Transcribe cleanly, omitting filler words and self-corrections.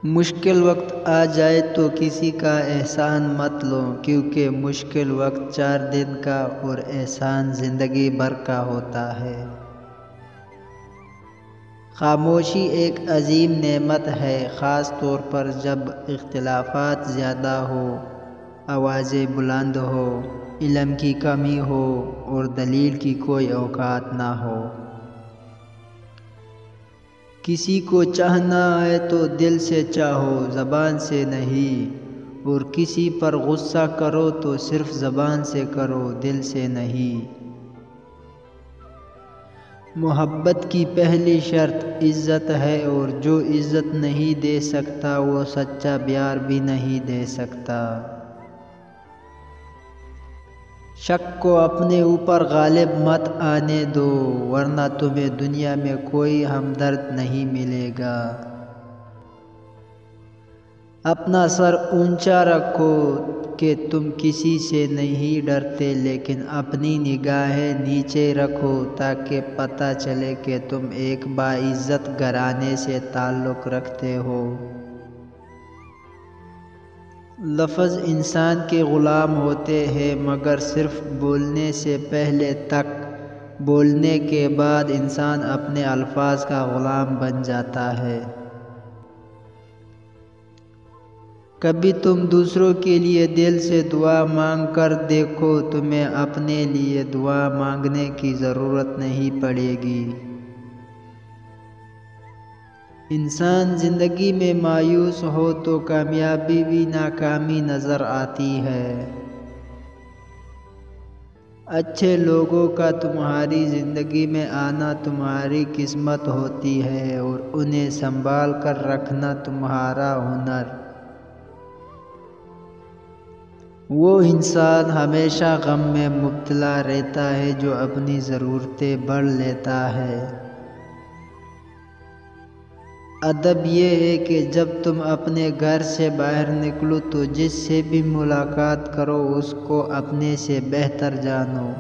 مشکل وقت آ جائے تو کسی کا احسان مت لو، کیونکہ مشکل وقت 4 دن کا اور احسان زندگی بھر کا ہوتا ہے۔ خاموشی ایک عظیم نعمت ہے، خاص طور پر جب اختلافات زیادہ ہو، آوازیں بلند ہو، علم کی کمی ہو اور دلیل کی کوئی اوقات نہ ہو۔ کسی کو چاہنا ہے تو دل سے چاہو، زبان سے نہیں، اور کسی پر غصہ کرو تو صرف زبان سے کرو، دل سے نہیں۔ محبت کی پہلی شرط عزت ہے، اور جو عزت نہیں دے سکتا وہ سچا پیار بھی نہیں دے سکتا۔ شک کو اپنے اوپر غالب مت آنے دو، ورنہ تمہیں دنیا میں کوئی ہمدرد نہیں ملے گا۔ اپنا سر اونچا رکھو کہ تم کسی سے نہیں ڈرتے، لیکن اپنی نگاہیں نیچے رکھو تاکہ پتہ چلے کہ تم ایک باعزت گھرانے سے تعلق رکھتے ہو۔ لفظ انسان کے غلام ہوتے ہیں، مگر صرف بولنے سے پہلے تک، بولنے کے بعد انسان اپنے الفاظ کا غلام بن جاتا ہے۔ کبھی تم دوسروں کے لیے دل سے دعا مانگ کر دیکھو، تمہیں اپنے لیے دعا مانگنے کی ضرورت نہیں پڑے گی۔ انسان زندگی میں مایوس ہو تو کامیابی بھی ناکامی نظر آتی ہے۔ اچھے لوگوں کا تمہاری زندگی میں آنا تمہاری قسمت ہوتی ہے، اور انہیں سنبھال کر رکھنا تمہارا ہنر۔ وہ انسان ہمیشہ غم میں مبتلا رہتا ہے جو اپنی ضرورتیں بڑھ لیتا ہے۔ ادب یہ ہے کہ جب تم اپنے گھر سے باہر نکلو تو جس سے بھی ملاقات کرو اس کو اپنے سے بہتر جانو۔